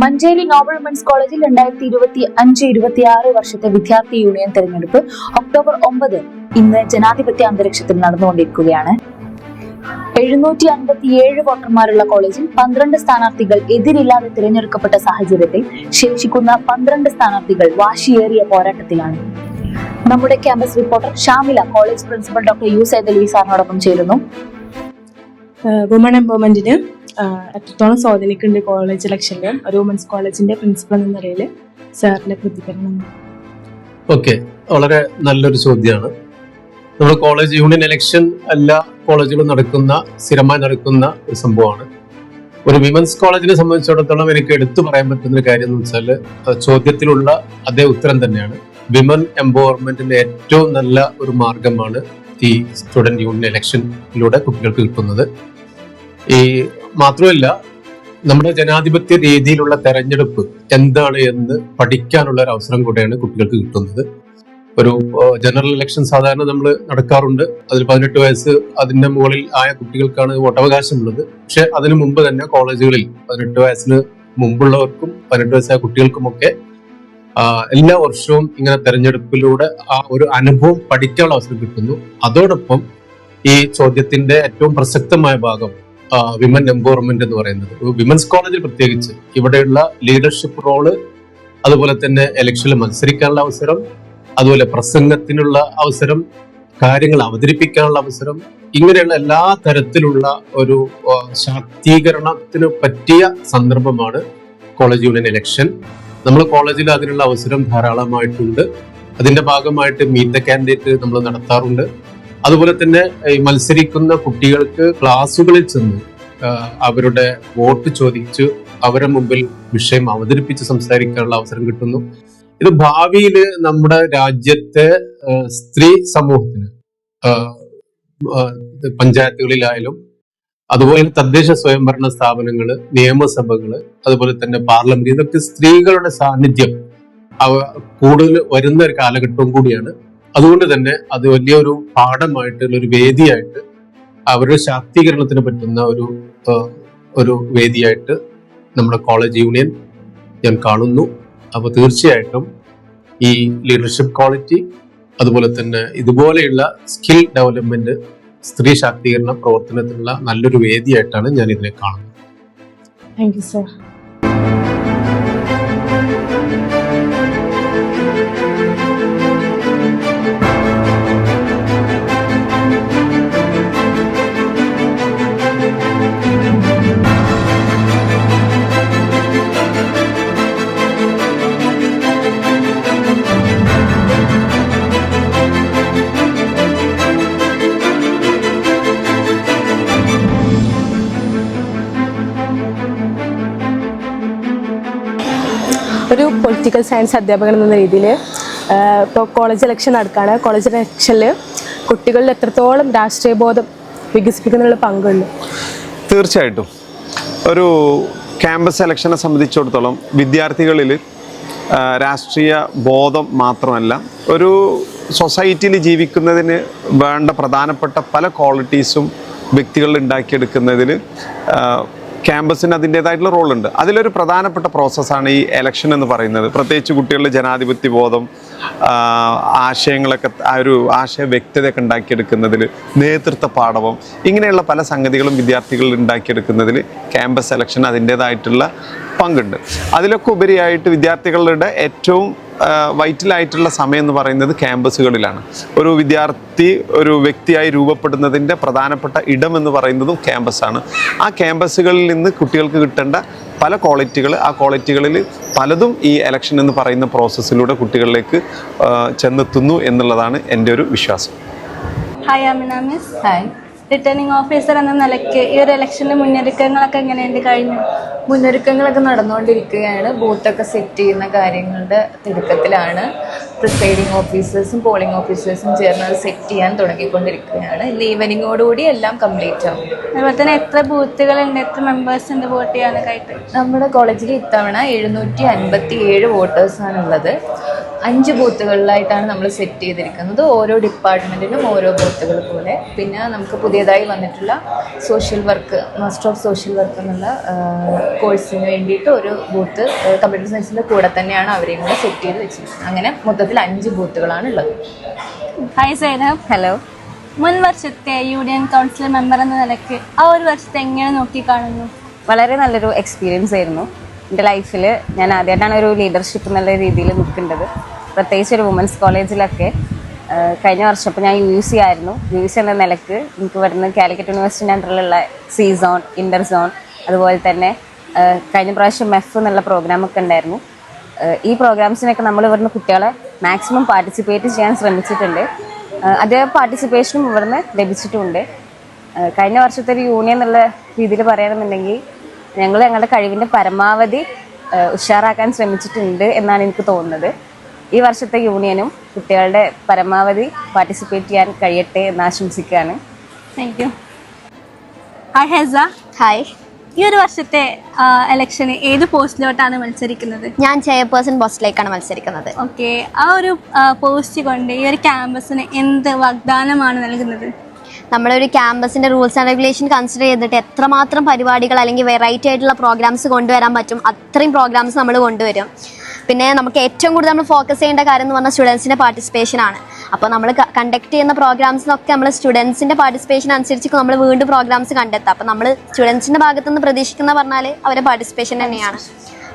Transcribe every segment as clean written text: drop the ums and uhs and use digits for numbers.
Manjeri Nobel women's കോളേജിൽ 2025-26 വർഷത്തെ വിദ്യാർത്ഥി യൂണിയൻ തെരഞ്ഞെടുപ്പ് ഒക്ടോബർ 9 ഇന്ന് ജനാധിപത്യ അന്തരീക്ഷത്തിൽ നടന്നുകൊണ്ടിരിക്കുകയാണ്. 757 വോട്ടർമാരുള്ള കോളേജിൽ 12 സ്ഥാനാർത്ഥികൾ എതിരില്ലാതെ തിരഞ്ഞെടുക്കപ്പെട്ട സാഹചര്യത്തിൽ ശേഷിക്കുന്ന 12 സ്ഥാനാർത്ഥികൾ വാശിയേറിയ പോരാട്ടത്തിലാണ്. നമ്മുടെ campus reporter Shamila college principal doctor U Saidali സാറിനോടൊപ്പം ചേരുന്നു. വുമൺ എംപവർമെന്റിന് എത്രത്തോളം സ്വാധീനിക്കുന്നുണ്ട് കോളേജ് ഇലക്ഷനിൽ ഒരു വുമൻസ് കോളേജിന്റെ പ്രിൻസിപ്പൽ എന്ന നിലയിൽ സാറിന്റെ പ്രതികരണം? ഓക്കെ, വളരെ നല്ലൊരു ചോദ്യമാണ്. നമ്മൾ കോളേജ് യൂണിയൻ ഇലക്ഷൻ എല്ലാ കോളേജുകളും സ്ഥിരമായി നടക്കുന്ന ഒരു സംഭവമാണ്. ഒരു വിമൻസ് കോളേജിനെ സംബന്ധിച്ചിടത്തോളം എനിക്ക് എടുത്തു പറയാൻ പറ്റുന്ന ഒരു കാര്യം എന്ന് വെച്ചാൽ ചോദ്യത്തിലുള്ള അതേ ഉത്തരം തന്നെയാണ്. വിമൻ എംപവർമെന്റിന്റെ ഏറ്റവും നല്ല ഒരു മാർഗമാണ് ഈ സ്റ്റുഡന്റ് യൂണിയൻ ഇലക്ഷനിലൂടെ കുട്ടികൾക്ക് കിട്ടുന്നത്. ഈ മാത്രമല്ല, നമ്മുടെ ജനാധിപത്യ രീതിയിലുള്ള തെരഞ്ഞെടുപ്പ് എന്താണ് എന്ന് പഠിക്കാനുള്ള ഒരു അവസരം കൂടെയാണ് കുട്ടികൾക്ക് കിട്ടുന്നത്. ഒരു ജനറൽ ഇലക്ഷൻ സാധാരണ നമ്മൾ നടക്കാറുണ്ട്. അതിൽ 18 വയസ്സ് അതിന്റെ മുകളിൽ ആയ കുട്ടികൾക്കാണ് വോട്ടവകാശമുള്ളത്. പക്ഷെ അതിനു മുമ്പ് തന്നെ കോളേജുകളിൽ 18 വയസ്സിന് മുമ്പുള്ളവർക്കും 18 വയസ്സായ കുട്ടികൾക്കുമൊക്കെ എല്ലാ വർഷവും ഇങ്ങനെ തെരഞ്ഞെടുപ്പിലൂടെ ആ ഒരു അനുഭവം പഠിക്കാനുള്ള അവസരം കിട്ടുന്നു. അതോടൊപ്പം ഈ ചോദ്യത്തിന്റെ ഏറ്റവും പ്രസക്തമായ ഭാഗം വിമൻ എംപവർമെന്റ് എന്ന് പറയുന്നത് വിമൻസ് കോളേജിൽ പ്രത്യേകിച്ച് ഇവിടെയുള്ള ലീഡർഷിപ്പ് റോള്, അതുപോലെ തന്നെ ഇലക്ഷനിൽ മത്സരിക്കാനുള്ള അവസരം, അതുപോലെ പ്രസംഗത്തിനുള്ള അവസരം, കാര്യങ്ങൾ അവതരിപ്പിക്കാനുള്ള അവസരം, ഇങ്ങനെയുള്ള എല്ലാ തരത്തിലുള്ള ഒരു ശാക്തീകരണത്തിന് പറ്റിയ സന്ദർഭമാണ് കോളേജ് യൂണിയൻ ഇലക്ഷൻ. നമ്മൾ കോളേജിൽ അതിനുള്ള അവസരം ധാരാളമായിട്ടുണ്ട്. അതിന്റെ ഭാഗമായിട്ട് മീറ്റ് ദ കാൻഡിഡേറ്റ് നമ്മൾ നടത്താറുണ്ട്. അതുപോലെ തന്നെ ഈ മത്സരിക്കുന്ന കുട്ടികൾക്ക് ക്ലാസ്സുകളിൽ ചെന്ന് അവരുടെ വോട്ട് ചോദിച്ച് അവരുടെ മുമ്പിൽ വിഷയം അവതരിപ്പിച്ച് സംസാരിക്കാനുള്ള അവസരം കിട്ടുന്നു. ഇത് ഭാവിയിൽ നമ്മുടെ രാജ്യത്തെ സ്ത്രീ സമൂഹത്തിന് പഞ്ചായത്തുകളിലായാലും അതുപോലെ തദ്ദേശ സ്വയംഭരണ സ്ഥാപനങ്ങള്, നിയമസഭകള്, അതുപോലെ തന്നെ പാർലമെന്റ്, ഇതൊക്കെ സ്ത്രീകളുടെ സാന്നിധ്യം കൂടുതൽ വരുന്ന ഒരു കാലഘട്ടവും കൂടിയാണ്. അതുകൊണ്ട് തന്നെ അത് വലിയൊരു പാഠമായിട്ടുള്ള ഒരു വേദിയായിട്ട്, അവരുടെ ശാക്തീകരണത്തിന് പറ്റുന്ന ഒരു വേദിയായിട്ട് നമ്മുടെ കോളേജ് യൂണിയൻ ഞാൻ കാണുന്നു. അപ്പൊ തീർച്ചയായിട്ടും ഈ ലീഡർഷിപ്പ് ക്വാളിറ്റി, അതുപോലെ തന്നെ ഇതുപോലെയുള്ള സ്കിൽ ഡെവലപ്മെന്റ്, സ്ത്രീ ശാക്തീകരണ പ്രവർത്തനത്തിനുള്ള നല്ലൊരു വേദിയായിട്ടാണ് ഞാൻ ഇതിനെ കാണുന്നത്. Thank you sir. ഒരു പൊളിറ്റിക്കൽ സയൻസ് അധ്യാപകൻ എന്ന രീതിയിൽ ഇപ്പോൾ കോളേജ് ഇലക്ഷൻ നടക്കുകയാണ്. കോളേജ് ഇലക്ഷനിൽ കുട്ടികളിൽ എത്രത്തോളം രാഷ്ട്രീയ ബോധം വികസിപ്പിക്കുന്നതിനുള്ള പങ്കുണ്ട്? തീർച്ചയായിട്ടും ഒരു ക്യാമ്പസ് ഇലക്ഷനെ സംബന്ധിച്ചിടത്തോളം വിദ്യാർത്ഥികളിൽ രാഷ്ട്രീയ ബോധം മാത്രമല്ല, ഒരു സൊസൈറ്റിയിൽ ജീവിക്കുന്നതിന് വേണ്ട പ്രധാനപ്പെട്ട പല ക്വാളിറ്റീസും വ്യക്തികളിൽ ഉണ്ടാക്കിയെടുക്കുന്നതിൽ ക്യാമ്പസിന് അതിൻ്റേതായിട്ടുള്ള റോളുണ്ട്. അതിലൊരു പ്രധാനപ്പെട്ട പ്രോസസ്സാണ് ഈ എലക്ഷൻ എന്ന് പറയുന്നത്. പ്രത്യേകിച്ച് കുട്ടികളുടെ ജനാധിപത്യ ബോധം, ആശയങ്ങളൊക്കെ ഒരു ആശയ വ്യക്തതയൊക്കെ ഉണ്ടാക്കിയെടുക്കുന്നതിൽ, നേതൃത്വ പാഠവും, ഇങ്ങനെയുള്ള പല സംഗതികളും വിദ്യാർത്ഥികളിൽ ഉണ്ടാക്കിയെടുക്കുന്നതിൽ ക്യാമ്പസ് എലക്ഷൻ അതിൻ്റേതായിട്ടുള്ള പങ്കുണ്ട്. അതിലൊക്കെ ഉപരിയായിട്ട് വിദ്യാർത്ഥികളുടെ ഏറ്റവും വൈറ്റലായിട്ടുള്ള സമയം എന്ന് പറയുന്നത് ക്യാമ്പസുകളിലാണ്. ഒരു വിദ്യാർത്ഥി ഒരു വ്യക്തിയായി രൂപപ്പെടുന്നതിൻ്റെ പ്രധാനപ്പെട്ട ഇടം എന്ന് പറയുന്നതും ക്യാമ്പസാണ്. ആ ക്യാമ്പസുകളിൽ നിന്ന് കുട്ടികൾക്ക് കിട്ടേണ്ട പല ക്വാളിറ്റികൾ, ആ ക്വാളിറ്റികളിൽ പലതും ഈ എലക്ഷൻ എന്ന് പറയുന്ന പ്രോസസ്സിലൂടെ കുട്ടികളിലേക്ക് ചെന്നെത്തുന്നു എന്നുള്ളതാണ് എൻ്റെ ഒരു വിശ്വാസം. Hi Amina miss. Hi. Returning officer എന്ന നിലയ്ക്ക് ഈ ഒരു ഇലക്ഷൻ്റെ മുന്നൊരുക്കങ്ങളൊക്കെ എങ്ങനെയുണ്ട്? കഴിഞ്ഞു മുന്നൊരുക്കങ്ങളൊക്കെ നടന്നുകൊണ്ടിരിക്കുകയാണ്. ബൂത്തൊക്കെ സെറ്റ് ചെയ്യുന്ന കാര്യങ്ങളുടെ തിടുക്കത്തിലാണ്. പ്രിസൈഡിങ് ഓഫീസേഴ്സും പോളിംഗ് ഓഫീസേഴ്സും ചേർന്ന് അത് സെറ്റ് ചെയ്യാൻ തുടങ്ങിക്കൊണ്ടിരിക്കുകയാണ്. ഇന്ന് ഈവനിങ്ങോടുകൂടി എല്ലാം കംപ്ലീറ്റ് ആവും. അതുപോലെ തന്നെ എത്ര ബൂത്തുകളുണ്ട്, എത്ര മെമ്പേഴ്സ് ഉണ്ട് വോട്ട് ചെയ്യാനൊക്കെ? നമ്മുടെ കോളേജിൽ ഇത്തവണ 757 വോട്ടേഴ്സാണുള്ളത്. 5 ബൂത്തുകളിലായിട്ടാണ് നമ്മൾ സെറ്റ് ചെയ്തിരിക്കുന്നത്. ഓരോ ഡിപ്പാർട്ട്മെൻറ്റിനും ഓരോ ബൂത്തുകൾ പോലെ. പിന്നെ നമുക്ക് പുതിയതായി വന്നിട്ടുള്ള social work, master of social work എന്നുള്ള കോഴ്സിന് വേണ്ടിയിട്ട് ഒരു ബൂത്ത് കമ്പ്യൂട്ടർ സയൻസിൻ്റെ കൂടെ തന്നെയാണ് അവരെയും കൂടെ സെറ്റ് ചെയ്ത് വെച്ചിരിക്കുന്നത്. അങ്ങനെ മൊത്തത്തിൽ 5 ബൂത്തുകളാണ് ഉള്ളത്. ഹായ് സൈനബ്. ഹലോ. മുൻ വർഷത്തെ യൂണിയൻ കൗൺസിൽ മെമ്പർ എന്ന നിലയ്ക്ക് ആ ഒരു വർഷത്തെ എങ്ങനെ നോക്കിക്കാണുന്നു? വളരെ നല്ലൊരു എക്സ്പീരിയൻസ് ആയിരുന്നു. എൻ്റെ ലൈഫിൽ ഞാൻ ആദ്യമായിട്ടാണ് ഒരു ലീഡർഷിപ്പ് എന്നുള്ള രീതിയിൽ നിൽക്കേണ്ടത്. പ്രത്യേകിച്ച് ഒരു വുമൻസ് കോളേജിലൊക്കെ. കഴിഞ്ഞ വർഷം ഇപ്പോൾ ഞാൻ UUC ആയിരുന്നു. UUC എന്ന നിലയ്ക്ക് എനിക്ക് ഇവിടുന്ന് കാലിക്കറ്റ് യൂണിവേഴ്സിറ്റിൻ്റെ അണ്ടറിലുള്ള സോൺ, ഇൻ്റർ സോൺ, അതുപോലെ തന്നെ കഴിഞ്ഞ പ്രാവശ്യം MEF എന്നുള്ള പ്രോഗ്രാമൊക്കെ ഉണ്ടായിരുന്നു. ഈ പ്രോഗ്രാംസിനൊക്കെ നമ്മൾ ഇവിടുന്ന് കുട്ടികളെ മാക്സിമം പാർട്ടിസിപ്പേറ്റ് ചെയ്യാൻ ശ്രമിച്ചിട്ടുണ്ട്. അതേ പാർട്ടിസിപ്പേഷനും ഇവിടുന്ന് ലഭിച്ചിട്ടുമുണ്ട്. കഴിഞ്ഞ വർഷത്തെ ഒരു യൂണിയൻ എന്നുള്ള രീതിയിൽ പറയുകയാണെന്നുണ്ടെങ്കിൽ ഞങ്ങൾ ഞങ്ങളുടെ കഴിവിൻ്റെ പരമാവധി ഉഷാറാക്കാൻ ശ്രമിച്ചിട്ടുണ്ട് എന്നാണ് എനിക്ക് തോന്നുന്നത്. ഈ വർഷത്തെ യൂണിയനും കുട്ടികളുടെ പരമാവധി പാർട്ടിസിപ്പേറ്റ് ചെയ്യാൻ കഴിയട്ടെ എന്ന് ആശംസിക്കുകയാണ്. Thank you. Hi Hesa. Hi. ഈ ഒരു വർഷത്തെ ഇലക്ഷന് ഏത് പോസ്റ്റിലോട്ടാണ് മത്സരിക്കുന്നത്? ഞാൻ ചെയർപേഴ്സൺ പോസ്റ്റിലേക്കാണ് മത്സരിക്കുന്നത്. ഓക്കെ. ആ ഒരു പോസ്റ്റ് കൊണ്ട് ഈ ഒരു ക്യാമ്പസിന് എന്ത് വാഗ്ദാനമാണ് നൽകുന്നത്? നമ്മളൊരു ക്യാമ്പസിൻ്റെ റൂൾസ് ആൻഡ് റെഗുലേഷൻ കൺസിഡർ ചെയ്തിട്ട് എത്രമാത്രം പരിപാടികൾ അല്ലെങ്കിൽ വെറൈറ്റി ആയിട്ടുള്ള പ്രോഗ്രാംസ് കൊണ്ടുവരാൻ പറ്റും അത്രയും പ്രോഗ്രാംസ് നമ്മൾ കൊണ്ടുവരും. പിന്നെ നമുക്ക് ഏറ്റവും കൂടുതൽ നമ്മൾ ഫോക്കസ് ചെയ്യേണ്ട കാര്യം എന്ന് പറഞ്ഞാൽ സ്റ്റുഡൻസിൻ്റെ പാർട്ടിസിപ്പേഷനാണ്. അപ്പോൾ നമ്മൾ കണ്ടക്ട് ചെയ്യുന്ന പ്രോഗ്രാംസിനൊക്കെ നമ്മൾ സ്റ്റുഡൻസിൻ്റെ പാർട്ടിസിപ്പേഷൻ അനുസരിച്ച് നമ്മൾ വീണ്ടും പ്രോഗ്രാംസ് കണ്ടെത്താം. അപ്പോൾ നമ്മൾ സ്റ്റുഡൻസിൻ്റെ ഭാഗത്തുനിന്ന് പ്രതീക്ഷിക്കുന്ന പറഞ്ഞാൽ അവരുടെ പാർട്ടിസിപ്പേഷൻ തന്നെയാണ്.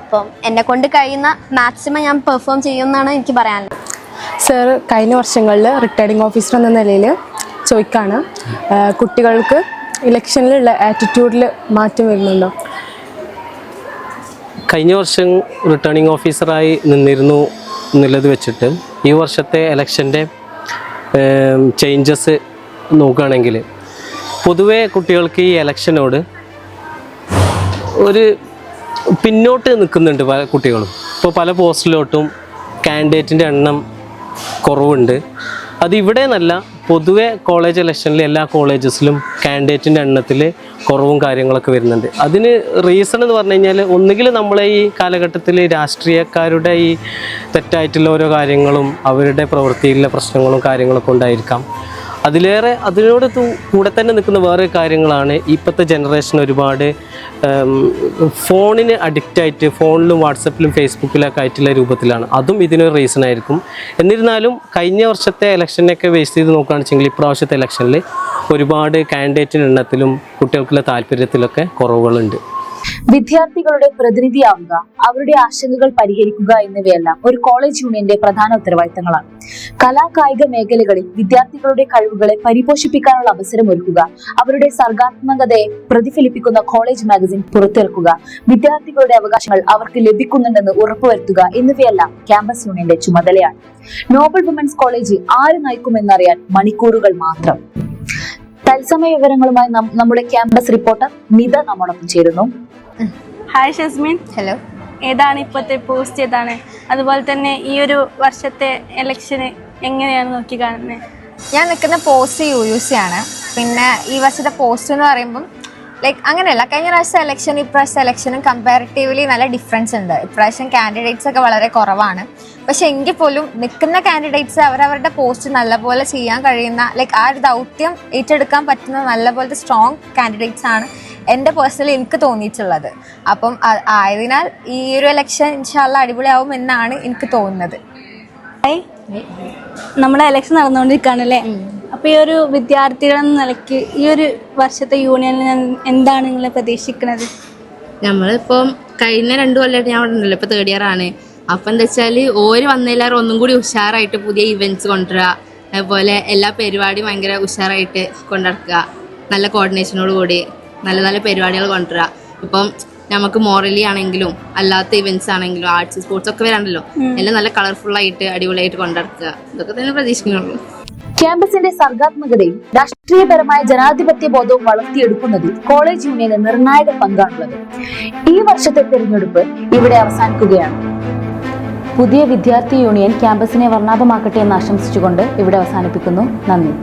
അപ്പം എന്നെ കൊണ്ട് കഴിയുന്ന മാക്സിമം ഞാൻ പെർഫോം ചെയ്യുമെന്നാണ് എനിക്ക് പറയാനുള്ളത്. സർ, കഴിഞ്ഞ വർഷങ്ങളിൽ റിട്ടയർഡിംഗ് ഓഫീസർ എന്ന നിലയിൽ ചോദിക്കാണ്, കുട്ടികൾക്ക് ഇലക്ഷനിലുള്ള ആറ്റിറ്റ്യൂഡിൽ മാറ്റം വരുന്നുണ്ടോ? കഴിഞ്ഞ വർഷം റിട്ടേണിംഗ് ഓഫീസറായി നിന്നിരുന്നു എന്നുള്ളത് വെച്ചിട്ട് ഈ വർഷത്തെ ഇലക്ഷൻ്റെ ചേഞ്ചസ് നോക്കുകയാണെങ്കിൽ പൊതുവെ കുട്ടികൾക്ക് ഈ ഇലക്ഷനോട് ഒരു പിന്നോട്ട് നിൽക്കുന്നുണ്ട് പല കുട്ടികളും. ഇപ്പോൾ പല പോസ്റ്റിലോട്ടും കാൻഡിഡേറ്റിൻ്റെ എണ്ണം കുറവുണ്ട്. അതിവിടെ എന്നല്ല, പൊതുവെ കോളേജ് ഇലക്ഷനിൽ എല്ലാ കോളേജസിലും കാൻഡിഡേറ്റിൻ്റെ എണ്ണത്തിൽ കുറവും കാര്യങ്ങളൊക്കെ വരുന്നുണ്ട്. അതിന് റീസൺ എന്ന് പറഞ്ഞു കഴിഞ്ഞാൽ ഒന്നുകിൽ നമ്മളെ ഈ കാലഘട്ടത്തിൽ രാഷ്ട്രീയക്കാരുടെ ഈ തെറ്റായിട്ടുള്ള ഓരോ കാര്യങ്ങളും അവരുടെ പ്രവൃത്തിയിലെ പ്രശ്നങ്ങളും കാര്യങ്ങളൊക്കെ ഉണ്ടായിരിക്കാം. അതിലേറെ അതിനോട് കൂടെ തന്നെ നിൽക്കുന്ന വേറെ കാര്യങ്ങളാണ് ഇപ്പോഴത്തെ ജനറേഷൻ ഒരുപാട് ഫോണിന് അഡിക്റ്റായിട്ട് ഫോണിലും വാട്സപ്പിലും ഫേസ്ബുക്കിലൊക്കെ ആയിട്ടുള്ള രൂപത്തിലാണ്. അതും ഇതിനൊരു റീസൺ ആയിരിക്കും. എന്നിരുന്നാലും കഴിഞ്ഞ വർഷത്തെ ഇലക്ഷനൊക്കെ ബേസ് ചെയ്ത് നോക്കുകയാണെന്ന് വെച്ചെങ്കിൽ ഇപ്രാവശ്യത്തെ ഇലക്ഷനിൽ ഒരുപാട് കാൻഡിഡേറ്റിൻ്റെ എണ്ണത്തിലും കുട്ടികൾക്കുള്ള താല്പര്യത്തിലൊക്കെ കുറവുകളുണ്ട്. വിദ്യാർത്ഥികളുടെ പ്രതിനിധിയാവുക, അവരുടെ ആശങ്കകൾ പരിഹരിക്കുക എന്നിവയെല്ലാം ഒരു കോളേജ് യൂണിയന്റെ പ്രധാന ഉത്തരവാദിത്തങ്ങളാണ്. കലാകായിക മേഖലകളിൽ വിദ്യാർത്ഥികളുടെ കഴിവുകളെ പരിപോഷിപ്പിക്കാനുള്ള അവസരം ഒരുക്കുക, അവരുടെ സർഗാത്മകതയെ പ്രതിഫലിപ്പിക്കുന്ന കോളേജ് മാഗസിൻ പുറത്തിറക്കുക, വിദ്യാർത്ഥികളുടെ അവകാശങ്ങൾ അവർക്ക് ലഭിക്കുന്നുണ്ടെന്ന് ഉറപ്പുവരുത്തുക എന്നിവയെല്ലാം ക്യാമ്പസ് യൂണിയന്റെ ചുമതലയാണ്. നോബൽ വുമൻസ് കോളേജ് ആര് നയിക്കുമെന്നറിയാൻ മണിക്കൂറുകൾ മാത്രം. തത്സമയ വിവരങ്ങളുമായി നമ്മുടെ ക്യാമ്പസ് റിപ്പോർട്ടർ മിത നമ്മോടൊപ്പം ചേരുന്നു. ഹായ് ഷസ്മിൻ. ഹലോ. ഏതാണ് ഇപ്പോഴത്തെ പോസ്റ്റ് ഏതാണ്? അതുപോലെ തന്നെ ഈ ഒരു വർഷത്തെ ഇലക്ഷന് എങ്ങനെയാണ് നോക്കി കാണുന്നത്? ഞാൻ നിൽക്കുന്ന പോസ്റ്റ് UUC ആണ്. പിന്നെ ഈ വർഷത്തെ പോസ്റ്റ് എന്ന് പറയുമ്പം ലൈക്ക് അങ്ങനെയല്ല, കഴിഞ്ഞ പ്രാവശ്യത്തെ ഇലക്ഷൻ ഇപ്രാവശ്യത്തെ ഇലക്ഷനും കമ്പാരിറ്റീവ്ലി നല്ല ഡിഫറൻസ് ഉണ്ട്. ഇപ്രാവശ്യം കാൻഡിഡേറ്റ്സ് ഒക്കെ വളരെ കുറവാണ്. പക്ഷെ എങ്കിൽ പോലും നിൽക്കുന്ന കാൻഡിഡേറ്റ്സ് അവരവരുടെ പോസ്റ്റ് നല്ലപോലെ ചെയ്യാൻ കഴിയുന്ന ലൈക്ക് ആ ഒരു ദൗത്യം ഏറ്റെടുക്കാൻ പറ്റുന്ന നല്ലപോലത്തെ സ്ട്രോങ് കാൻഡിഡേറ്റ്സ് ആണ് എൻ്റെ പേഴ്സണലി എനിക്ക് തോന്നിയിട്ടുള്ളത്. അപ്പം ആയതിനാൽ ഈ ഒരു ഇലക്ഷൻ ഇൻഷാല്ലാ അടിപൊളിയാവും എന്നാണ് എനിക്ക് തോന്നുന്നത്. നമ്മുടെ ഇലക്ഷൻ നടന്നുകൊണ്ടിരിക്കുകയാണല്ലേ. അപ്പോൾ ഈ ഒരു വിദ്യാർത്ഥികൾ എന്ന നിലയ്ക്ക് ഈ ഒരു വർഷത്തെ യൂണിയനിൽ എന്താണ് നിങ്ങൾ പ്രതീക്ഷിക്കുന്നത്? നമ്മളിപ്പം കഴിഞ്ഞ 2 കൊല്ലമായിട്ട് ഞാൻ അവിടെ ഉണ്ടല്ലോ, ഇപ്പോൾ 3rd ഇയർ ആണ്. അപ്പം എന്താ വെച്ചാൽ ഓര് വന്നതിലേറെ ഒന്നും കൂടി ഉഷാറായിട്ട് പുതിയ ഇവൻറ്റ്സ് കൊണ്ടുവരിക, അതുപോലെ എല്ലാ പരിപാടിയും ഭയങ്കര ഉഷാറായിട്ട് കൊണ്ടുനടക്കുക, നല്ല കോർഡിനേഷനോട് കൂടി നല്ല നല്ല പരിപാടികൾ കൊണ്ടുവരിക. ഇപ്പം നമുക്ക് മോറലി ആണെങ്കിലും അല്ലാത്ത ഇവൻറ്റ്സ് ആണെങ്കിലും ആർട്സ് സ്പോർട്സ് ഒക്കെ വരാണ്ടല്ലോ, എല്ലാം നല്ല കളർഫുള്ളായിട്ട് അടിപൊളിയായിട്ട് കൊണ്ടുനടക്കുക. ഇതൊക്കെ തന്നെ പ്രതീക്ഷിക്കുന്നുള്ളൂ. ക്യാമ്പസിന്റെ സർഗാത്മകതയും രാഷ്ട്രീയപരമായ ജനാധിപത്യ ബോധവും വളർത്തിയെടുക്കുന്നതിൽ കോളേജ് യൂണിയന് നിർണായക പങ്കാണുള്ളത്. ഈ വർഷത്തെ തിരഞ്ഞെടുപ്പ് ഇവിടെ അവസാനിക്കുകയാണ്. പുതിയ വിദ്യാർത്ഥി യൂണിയൻ ക്യാമ്പസിനെ വർണ്ണാഭമാക്കട്ടെ എന്ന് ആശംസിച്ചുകൊണ്ട് ഇവിടെ അവസാനിപ്പിക്കുന്നു. നന്ദി.